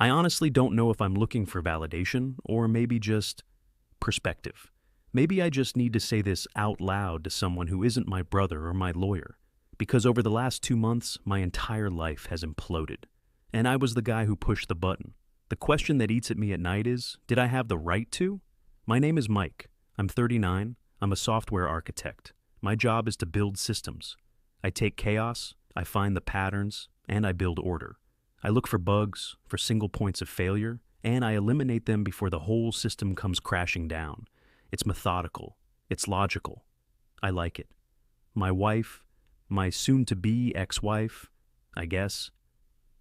I honestly don't know if I'm looking for validation or maybe just perspective. Maybe I just need to say this out loud to someone who isn't my brother or my lawyer, because over the last 2 months, my entire life has imploded. And I was the guy who pushed the button. The question that eats at me at night is, did I have the right to? My name is Mike. I'm 39. I'm a software architect. My job is to build systems. I take chaos, I find the patterns, and I build order. I look for bugs, for single points of failure, and I eliminate them before the whole system comes crashing down. It's methodical. It's logical. I like it. My wife, my soon-to-be ex-wife, I guess.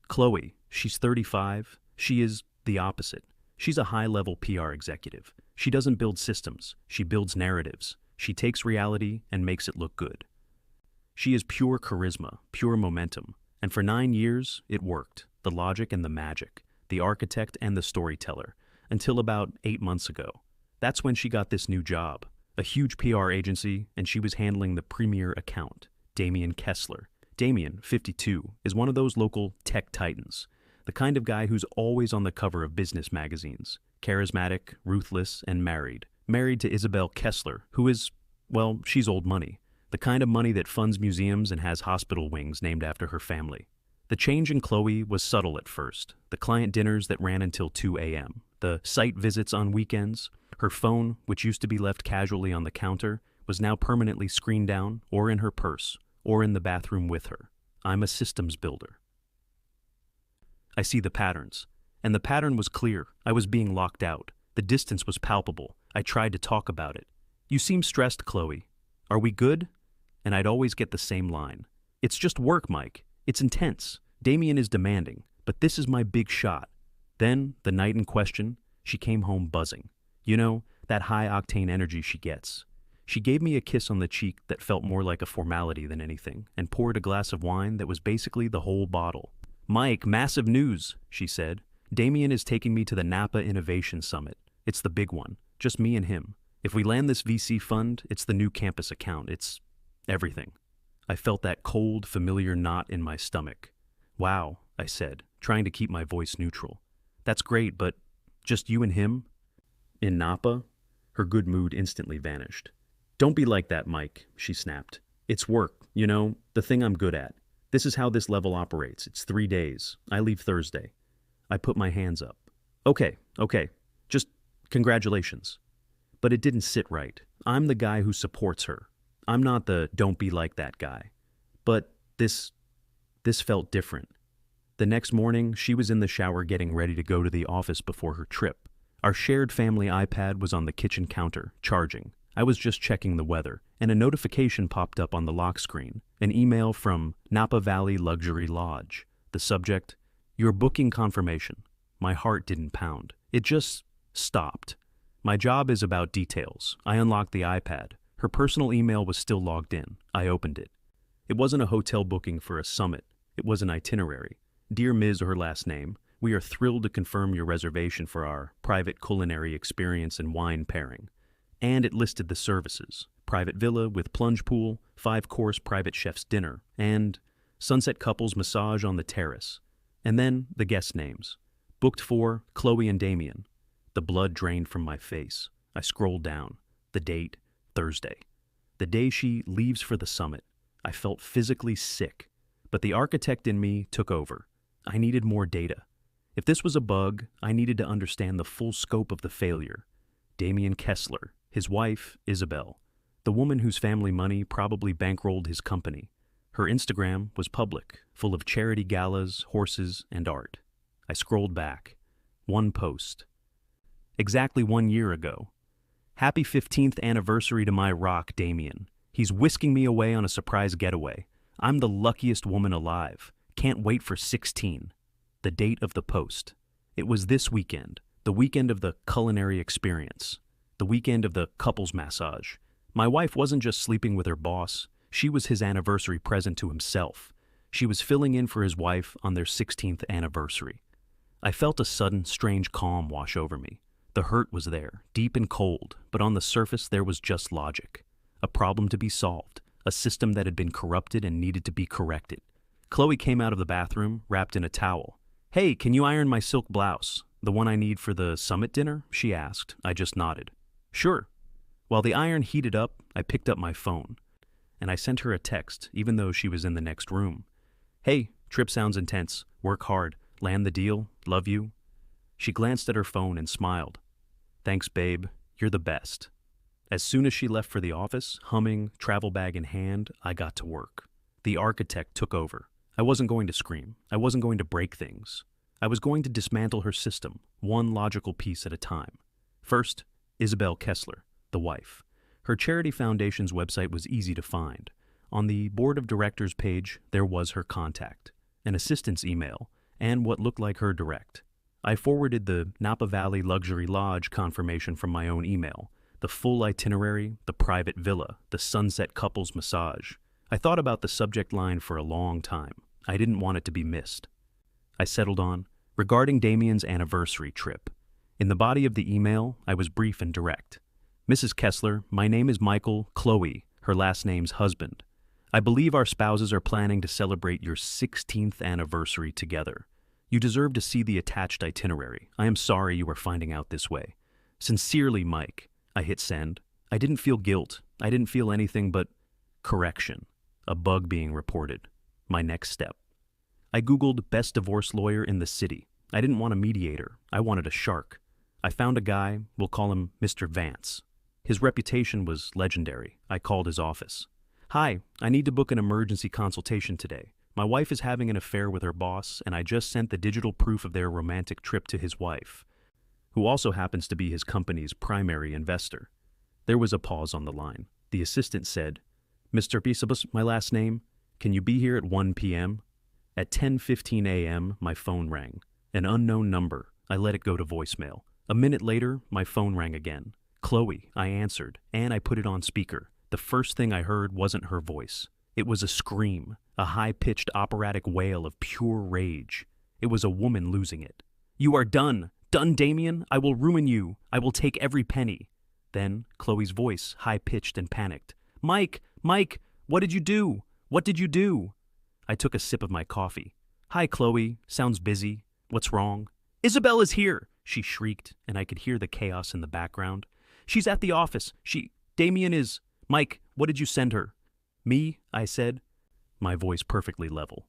Chloe, she's 35. She is the opposite. She's a high-level PR executive. She doesn't build systems. She builds narratives. She takes reality and makes it look good. She is pure charisma, pure momentum. And for 9 years, it worked. The logic and the magic. The architect and the storyteller. Until about 8 months ago. That's when she got this new job. A huge PR agency, and she was handling the premier account, Damian Kessler. Damian, 52, is one of those local tech titans. The kind of guy who's always on the cover of business magazines. Charismatic, ruthless, and married. Married to Isabel Kessler, who is, well, she's old money. The kind of money that funds museums and has hospital wings named after her family. The change in Chloe was subtle at first. The client dinners that ran until 2 a.m. The site visits on weekends. Her phone, which used to be left casually on the counter, was now permanently screened down, or in her purse, or in the bathroom with her. I'm a systems builder. I see the patterns. And the pattern was clear. I was being locked out. The distance was palpable. I tried to talk about it. You seem stressed, Chloe. Are we good? And I'd always get the same line. It's just work, Mike. It's intense. Damien is demanding, but this is my big shot. Then, the night in question, she came home buzzing. You know, that high-octane energy she gets. She gave me a kiss on the cheek that felt more like a formality than anything, and poured a glass of wine that was basically the whole bottle. Mike, massive news, she said. Damien is taking me to the Napa Innovation Summit. It's the big one. Just me and him. If we land this VC fund, it's the new campus account. It's everything. I felt that cold, familiar knot in my stomach. Wow, I said, trying to keep my voice neutral. That's great, but just you and him? In Napa? Her good mood instantly vanished. Don't be like that, Mike, she snapped. It's work, you know, the thing I'm good at. This is how this level operates. It's 3 days. I leave Thursday. I put my hands up. Okay. Just congratulations. But it didn't sit right. I'm the guy who supports her. I'm not the don't be like that guy. But this felt different. The next morning, she was in the shower getting ready to go to the office before her trip. Our shared family iPad was on the kitchen counter, charging. I was just checking the weather, and a notification popped up on the lock screen. An email from Napa Valley Luxury Lodge. The subject, your booking confirmation. My heart didn't pound. It just stopped. My job is about details. I unlocked the iPad. Her personal email was still logged in. I opened it. It wasn't a hotel booking for a summit. It was an itinerary. Dear Ms. her last name, we are thrilled to confirm your reservation for our private culinary experience and wine pairing. And it listed the services. Private villa with plunge pool, 5-course private chef's dinner, and sunset couples massage on the terrace. And then the guest names. Booked for Chloe and Damien. The blood drained from my face. I scrolled down. The date, Thursday. The day she leaves for the summit. I felt physically sick, but the architect in me took over. I needed more data. If this was a bug, I needed to understand the full scope of the failure. Damian Kessler, his wife, Isabel, the woman whose family money probably bankrolled his company. Her Instagram was public, full of charity galas, horses, and art. I scrolled back. One post. Exactly 1 year ago. Happy 15th anniversary to my rock, Damien. He's whisking me away on a surprise getaway. I'm the luckiest woman alive. Can't wait for 16. The date of the post. It was this weekend, the weekend of the culinary experience, the weekend of the couples massage. My wife wasn't just sleeping with her boss. She was his anniversary present to himself. She was filling in for his wife on their 16th anniversary. I felt a sudden, strange calm wash over me. The hurt was there, deep and cold, but on the surface there was just logic. A problem to be solved, a system that had been corrupted and needed to be corrected. Chloe came out of the bathroom, wrapped in a towel. Hey, can you iron my silk blouse? The one I need for the summit dinner? She asked. I just nodded. Sure. While the iron heated up, I picked up my phone, and I sent her a text, even though she was in the next room. Hey, trip sounds intense. Work hard. Land the deal. Love you. She glanced at her phone and smiled. Thanks, babe. You're the best. As soon as she left for the office, humming, travel bag in hand, I got to work. The architect took over. I wasn't going to scream. I wasn't going to break things. I was going to dismantle her system, one logical piece at a time. First, Isabel Kessler, the wife. Her charity foundation's website was easy to find. On the board of directors page, there was her contact, an assistant's email, and what looked like her direct. I forwarded the Napa Valley Luxury Lodge confirmation from my own email, the full itinerary, the private villa, the sunset couples massage. I thought about the subject line for a long time. I didn't want it to be missed. I settled on, regarding Damien's anniversary trip. In the body of the email, I was brief and direct. Mrs. Kessler, my name is Michael Chloe, her last name's husband. I believe our spouses are planning to celebrate your 16th anniversary together. You deserve to see the attached itinerary. I am sorry you are finding out this way. Sincerely, Mike. I hit send. I didn't feel guilt. I didn't feel anything but correction. A bug being reported. My next step. I Googled best divorce lawyer in the city. I didn't want a mediator. I wanted a shark. I found a guy, we'll call him Mr. Vance. His reputation was legendary. I called his office. Hi, I need to book an emergency consultation today. My wife is having an affair with her boss, and I just sent the digital proof of their romantic trip to his wife, who also happens to be his company's primary investor. There was a pause on the line. The assistant said, Mr. Pisabus, my last name, can you be here at 1 p.m.? At 10:15 a.m., my phone rang. An unknown number. I let it go to voicemail. A minute later, my phone rang again. Chloe, I answered, and I put it on speaker. The first thing I heard wasn't her voice. It was a scream, a high-pitched operatic wail of pure rage. It was a woman losing it. You are done! Done, Damien! I will ruin you! I will take every penny! Then, Chloe's voice, high-pitched and panicked. Mike! Mike! What did you do? What did you do? I took a sip of my coffee. Hi, Chloe. Sounds busy. What's wrong? Isabel is here! She shrieked, and I could hear the chaos in the background. She's at the office. Damien is... Mike, what did you send her? Me, I said, my voice perfectly level.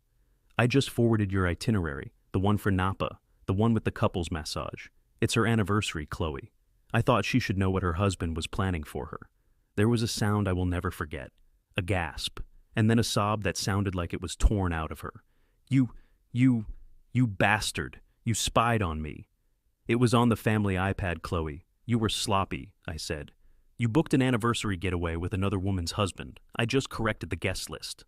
I just forwarded your itinerary, the one for Napa, the one with the couples massage. It's her anniversary, Chloe. I thought she should know what her husband was planning for her. There was a sound I will never forget, a gasp, and then a sob that sounded like it was torn out of her. You bastard, you spied on me. It was on the family iPad, Chloe. You were sloppy, I said. You booked an anniversary getaway with another woman's husband. I just corrected the guest list.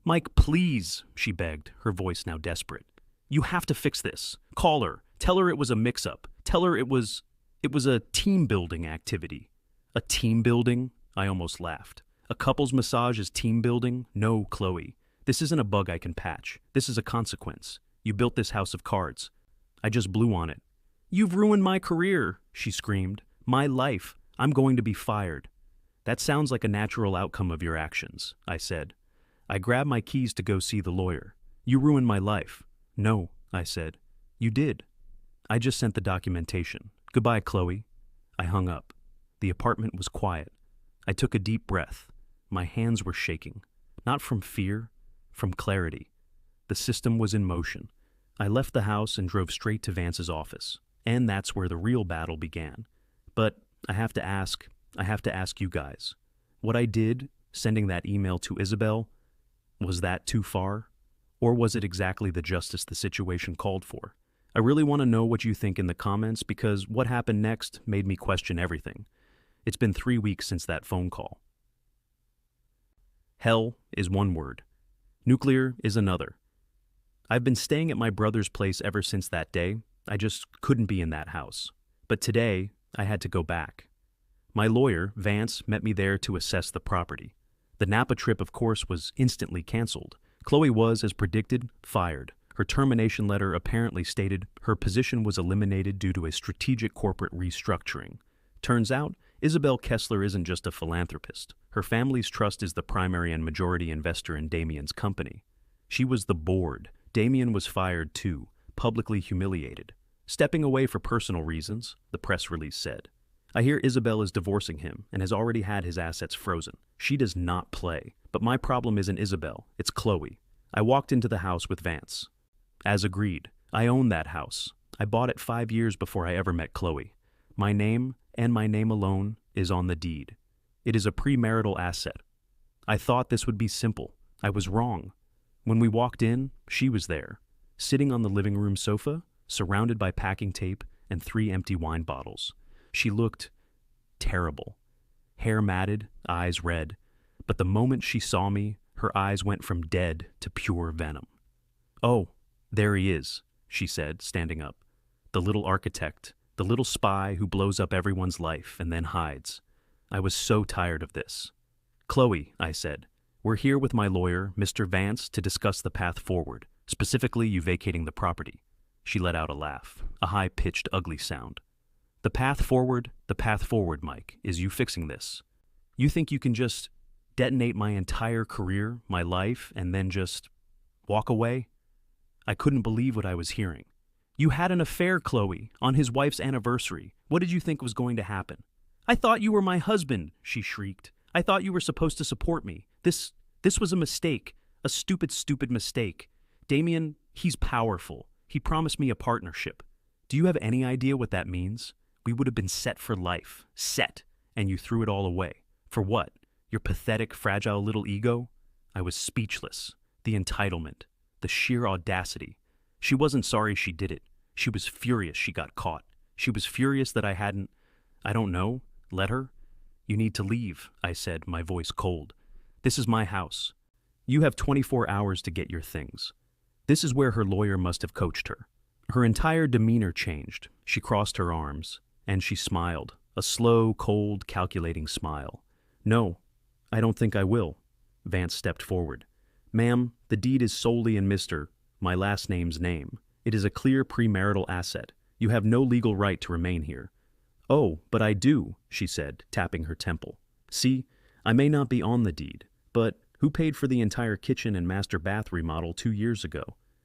Mike, please, she begged, her voice now desperate. You have to fix this. Call her. Tell her it was a mix-up. Tell her it was a team-building activity. A team building? I almost laughed. A couple's massage is team building? No, Chloe. This isn't a bug I can patch. This is a consequence. You built this house of cards. I just blew on it. You've ruined my career, she screamed. My life. I'm going to be fired. That sounds like a natural outcome of your actions, I said. I grabbed my keys to go see the lawyer. You ruined my life. No, I said. You did. I just sent the documentation. Goodbye, Chloe. I hung up. The apartment was quiet. I took a deep breath. My hands were shaking. Not from fear, from clarity. The system was in motion. I left the house and drove straight to Vance's office. And that's where the real battle began. But I have to ask you guys. What I did, sending that email to Isabel, was that too far? Or was it exactly the justice the situation called for? I really want to know what you think in the comments because what happened next made me question everything. It's been 3 weeks since that phone call. Hell is one word. Nuclear is another. I've been staying at my brother's place ever since that day. I just couldn't be in that house. But today, I had to go back. My lawyer, Vance, met me there to assess the property. The Napa trip, of course, was instantly canceled. Chloe was, as predicted, fired. Her termination letter apparently stated her position was eliminated due to a strategic corporate restructuring. Turns out, Isabel Kessler isn't just a philanthropist. Her family's trust is the primary and majority investor in Damien's company. She was the board. Damien was fired too, publicly humiliated. Stepping away for personal reasons, the press release said. I hear Isabel is divorcing him and has already had his assets frozen. She does not play. But my problem isn't Isabel, it's Chloe. I walked into the house with Vance. As agreed, I own that house. I bought it 5 years before I ever met Chloe. My name, and my name alone, is on the deed. It is a premarital asset. I thought this would be simple. I was wrong. When we walked in, she was there, sitting on the living room sofa, surrounded by packing tape and 3 empty wine bottles. She looked terrible. Hair matted, eyes red. But the moment she saw me, her eyes went from dead to pure venom. Oh, there he is, she said, standing up. The little architect, the little spy who blows up everyone's life and then hides. I was so tired of this. Chloe, I said, we're here with my lawyer, Mr. Vance, to discuss the path forward, specifically you vacating the property. She let out a laugh, a high-pitched, ugly sound. The path forward, Mike, is you fixing this. You think you can just detonate my entire career, my life, and then just walk away? I couldn't believe what I was hearing. You had an affair, Chloe, on his wife's anniversary. What did you think was going to happen? I thought you were my husband, she shrieked. I thought you were supposed to support me. This was a mistake, a stupid mistake. Damien, he's powerful. He promised me a partnership. Do you have any idea what that means? We would have been set for life. Set. And you threw it all away. For what? Your pathetic, fragile little ego? I was speechless. The entitlement. The sheer audacity. She wasn't sorry she did it. She was furious she got caught. She was furious that I hadn't, I don't know, let her. You need to leave, I said, my voice cold. This is my house. You have 24 hours to get your things. This is where her lawyer must have coached her. Her entire demeanor changed. She crossed her arms, and she smiled, a slow, cold, calculating smile. No, I don't think I will. Vance stepped forward. Ma'am, the deed is solely in Mr. my last name's name. It is a clear premarital asset. You have no legal right to remain here. Oh, but I do, she said, tapping her temple. See, I may not be on the deed, but who paid for the entire kitchen and master bath remodel 2 years ago?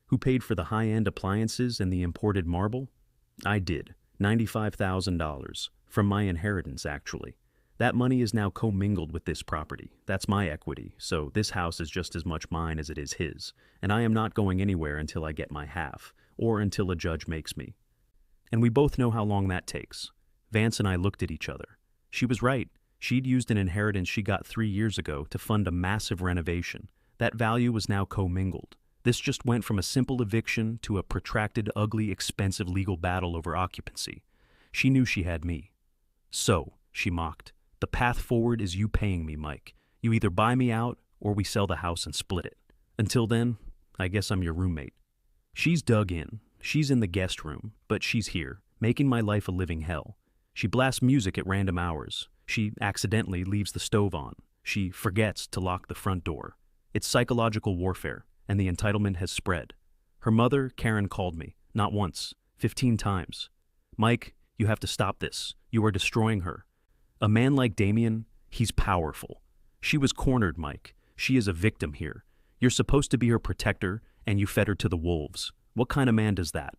Who paid for the high-end appliances and the imported marble? I did. $95,000. From my inheritance, actually. That money is now commingled with this property. That's my equity, so this house is just as much mine as it is his, and I am not going anywhere until I get my half, or until a judge makes me. And we both know how long that takes. Vance and I looked at each other. She was right. She'd used an inheritance she got 3 years ago to fund a massive renovation. That value was now commingled. This just went from a simple eviction to a protracted, ugly, expensive legal battle over occupancy. She knew she had me. So, she mocked, the path forward is you paying me, Mike. You either buy me out, or we sell the house and split it. Until then, I guess I'm your roommate. She's dug in. She's in the guest room, but she's here, making my life a living hell. She blasts music at random hours. She accidentally leaves the stove on. She forgets to lock the front door. It's psychological warfare, and the entitlement has spread. Her mother, Karen, called me, not once, 15 times. Mike, you have to stop this. You are destroying her. A man like Damien, he's powerful. She was cornered, Mike. She is a victim here. You're supposed to be her protector, and you fed her to the wolves. What kind of man does that?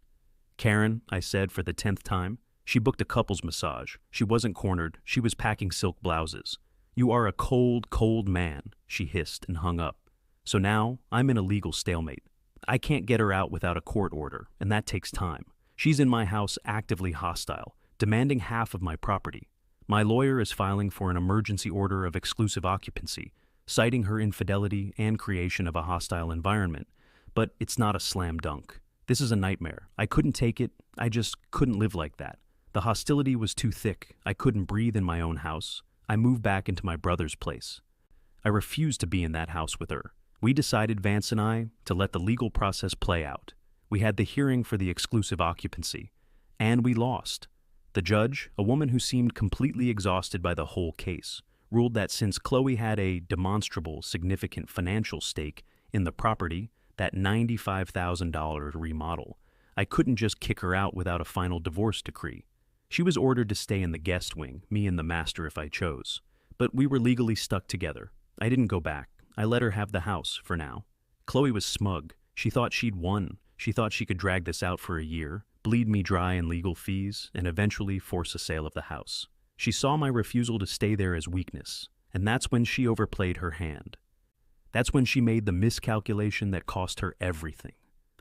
Karen, I said for the 10th time. She booked a couples massage. She wasn't cornered. She was packing silk blouses. You are a cold, cold man, she hissed and hung up. So now, I'm in a legal stalemate. I can't get her out without a court order, and that takes time. She's in my house actively hostile, demanding half of my property. My lawyer is filing for an emergency order of exclusive occupancy, citing her infidelity and creation of a hostile environment. But it's not a slam dunk. This is a nightmare. I couldn't take it. I just couldn't live like that. The hostility was too thick. I couldn't breathe in my own house. I moved back into my brother's place. I refused to be in that house with her. We decided, Vance and I, to let the legal process play out. We had the hearing for the exclusive occupancy, and we lost. The judge, a woman who seemed completely exhausted by the whole case, ruled that since Chloe had a demonstrable, significant financial stake in the property, that $95,000 remodel, I couldn't just kick her out without a final divorce decree. She was ordered to stay in the guest wing, me and the master if I chose. But we were legally stuck together. I didn't go back. I let her have the house, for now. Chloe was smug. She thought she'd won. She thought she could drag this out for a year, bleed me dry in legal fees, and eventually force a sale of the house. She saw my refusal to stay there as weakness, and that's when she overplayed her hand. That's when she made the miscalculation that cost her everything.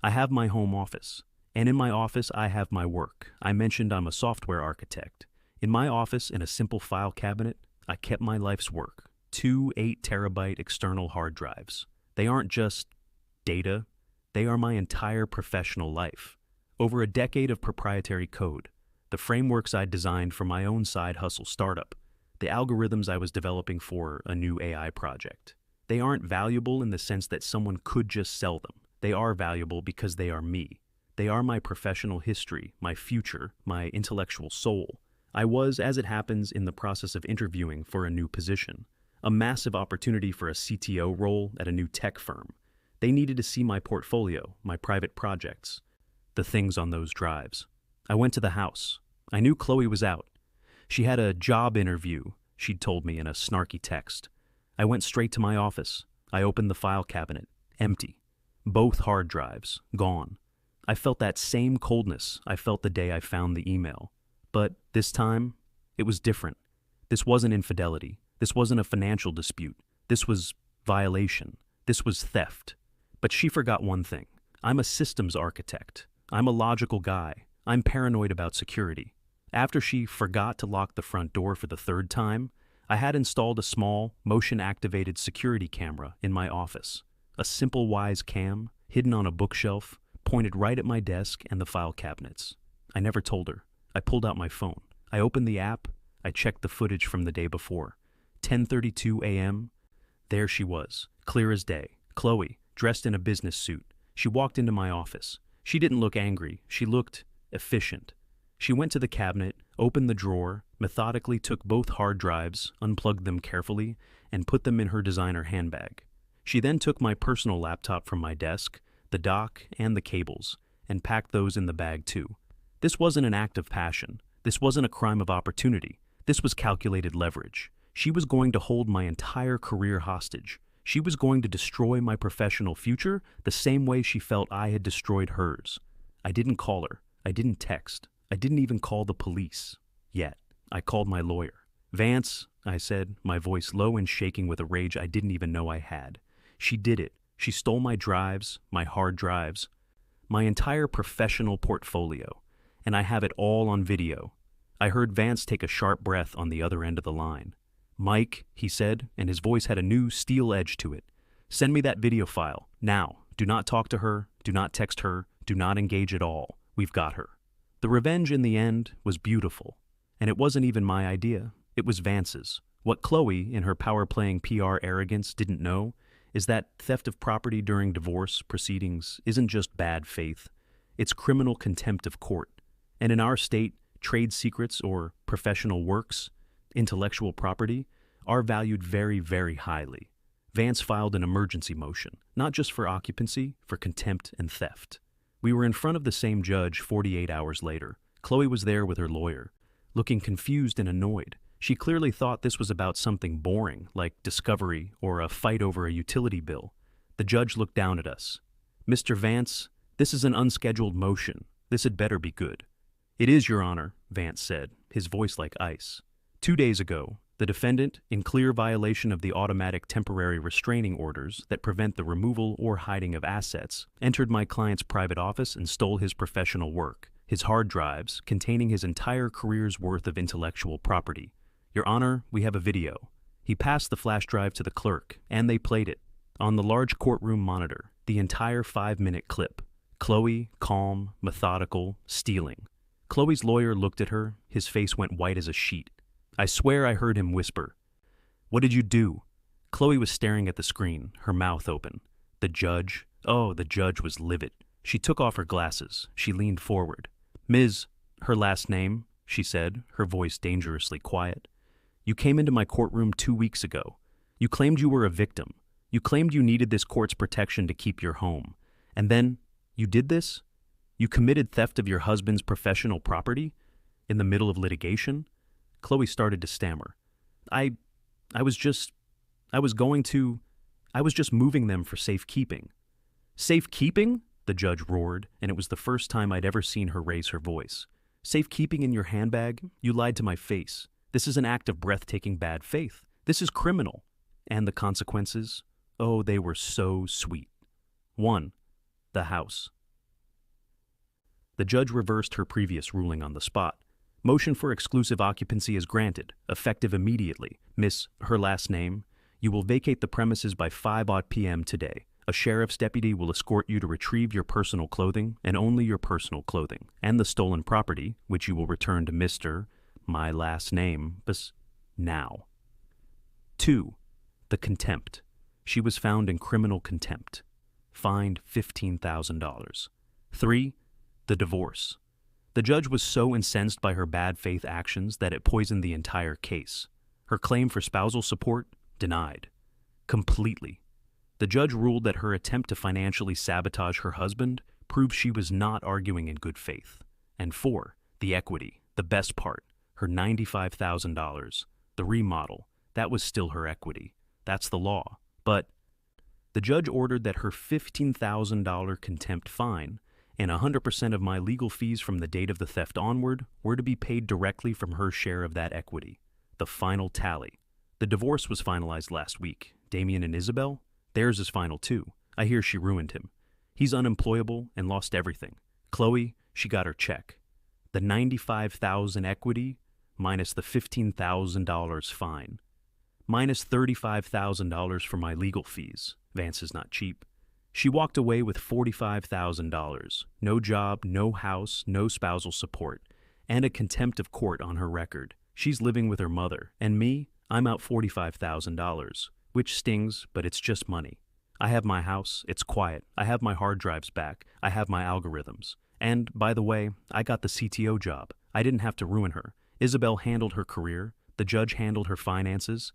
I have my home office, and in my office I have my work. I mentioned I'm a software architect. In my office, in a simple file cabinet, I kept my life's work. 2 8-terabyte external hard drives. They aren't just data, they are my entire professional life. Over a decade of proprietary code, the frameworks I designed for my own side hustle startup, the algorithms I was developing for a new AI project. They aren't valuable in the sense that someone could just sell them. They are valuable because they are me. They are my professional history, my future, my intellectual soul. I was, as it happens, in the process of interviewing for a new position, a massive opportunity for a CTO role at a new tech firm. They needed to see my portfolio, my private projects, the things on those drives. I went to the house. I knew Chloe was out. She had a job interview, she'd told me in a snarky text. I went straight to my office. I opened the file cabinet. Empty. Both hard drives. Gone. I felt that same coldness I felt the day I found the email. But this time, it was different. This wasn't infidelity. This wasn't a financial dispute. This was violation. This was theft. But she forgot one thing. I'm a systems architect. I'm a logical guy. I'm paranoid about security. After she forgot to lock the front door for the 3rd time, I had installed a small, motion-activated security camera in my office. A simple Wise cam, hidden on a bookshelf, pointed right at my desk and the file cabinets. I never told her. I pulled out my phone. I opened the app. I checked the footage from the day before. 10:32 a.m. There she was, clear as day. Chloe, dressed in a business suit. She walked into my office. She didn't look angry. She looked efficient. She went to the cabinet, opened the drawer, methodically took both hard drives, unplugged them carefully, and put them in her designer handbag. She then took my personal laptop from my desk, the dock, and the cables, and packed those in the bag too. This wasn't an act of passion. This wasn't a crime of opportunity. This was calculated leverage. She was going to hold my entire career hostage. She was going to destroy my professional future the same way she felt I had destroyed hers. I didn't call her. I didn't text. I didn't even call the police. Yet. I called my lawyer. "Vance," I said, my voice low and shaking with a rage I didn't even know I had. She did it. She stole my drives, my hard drives, my entire professional portfolio, and I have it all on video. I heard Vance take a sharp breath on the other end of the line. "Mike," he said, and his voice had a new steel edge to it. "Send me that video file. Now. Do not talk to her. Do not text her. Do not engage at all. We've got her." The revenge in the end was beautiful. And it wasn't even my idea. It was Vance's. What Chloe, in her power-playing PR arrogance, didn't know is that theft of property during divorce proceedings isn't just bad faith. It's criminal contempt of court. And in our state, trade secrets or professional works, intellectual property, are valued very, very highly. Vance filed an emergency motion, not just for occupancy, for contempt and theft. We were in front of the same judge 48 hours later. Chloe was there with her lawyer, looking confused and annoyed. She clearly thought this was about something boring, like discovery or a fight over a utility bill. The judge looked down at us. "Mr. Vance, this is an unscheduled motion. This had better be good." "It is, Your Honor," Vance said, his voice like ice. 2 days ago, the defendant, in clear violation of the automatic temporary restraining orders that prevent the removal or hiding of assets, entered my client's private office and stole his professional work, his hard drives containing his entire career's worth of intellectual property. Your Honor, we have a video. He passed the flash drive to the clerk, and they played it. On the large courtroom monitor, the entire 5-minute clip. Chloe, calm, methodical, stealing. Chloe's lawyer looked at her. His face went white as a sheet. I swear I heard him whisper, "What did you do?" Chloe was staring at the screen, her mouth open. The judge was livid. She took off her glasses. She leaned forward. "Ms. her last name," she said, her voice dangerously quiet. "You came into my courtroom 2 weeks ago. You claimed you were a victim. You claimed you needed this court's protection to keep your home. And then, you did this? You committed theft of your husband's professional property? In the middle of litigation?" Chloe started to stammer. I was just moving them for safekeeping." "Safekeeping?" the judge roared, and it was the first time I'd ever seen her raise her voice. Safekeeping in your handbag? You lied to my face. This is an act of breathtaking bad faith. This is criminal. And the consequences? Oh, they were so sweet. 1. The house. The judge reversed her previous ruling on the spot. Motion for exclusive occupancy is granted, effective immediately. Miss, her last name, you will vacate the premises by 5 p.m. today. A sheriff's deputy will escort you to retrieve your personal clothing, and only your personal clothing, and the stolen property, which you will return to Mr. My last name, now. 2. The contempt. She was found in criminal contempt. Fined $15,000. 3. The divorce. The judge was so incensed by her bad faith actions that it poisoned the entire case. Her claim for spousal support? Denied. Completely. The judge ruled that her attempt to financially sabotage her husband proved she was not arguing in good faith. And 4. The equity, the best part, her $95,000. The remodel, that was still her equity. That's the law. But the judge ordered that her $15,000 contempt fine and 100% of my legal fees from the date of the theft onward were to be paid directly from her share of that equity. The final tally. The divorce was finalized last week. Damien and Isabel? Theirs is final too. I hear she ruined him. He's unemployable and lost everything. Chloe, she got her check. The $95,000 equity minus the $15,000 fine. Minus $35,000 for my legal fees. Vance is not cheap. She walked away with $45,000. No job, no house, no spousal support, and a contempt of court on her record. She's living with her mother. And me, I'm out $45,000. Which stings, but it's just money. I have my house, it's quiet, I have my hard drives back, I have my algorithms. And, by the way, I got the CTO job. I didn't have to ruin her. Isabel handled her career, the judge handled her finances.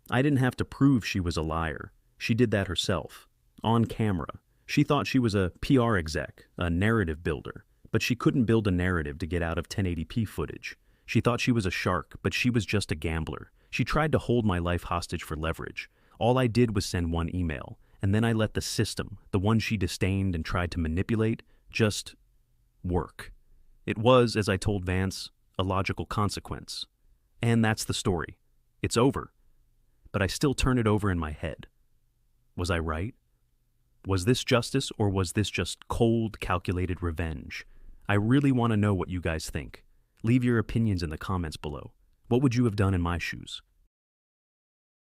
I didn't have to prove she was a liar. She did that herself. On camera. She thought she was a PR exec, a narrative builder, but she couldn't build a narrative to get out of 1080p footage. She thought she was a shark, but she was just a gambler. She tried to hold my life hostage for leverage. All I did was send one email, and then I let the system, the one she disdained and tried to manipulate, just work. It was, as I told Vance, a logical consequence. And that's the story. It's over. But I still turn it over in my head. Was I right? Was this justice, or was this just cold, calculated revenge? I really want to know what you guys think. Leave your opinions in the comments below. What would you have done in my shoes?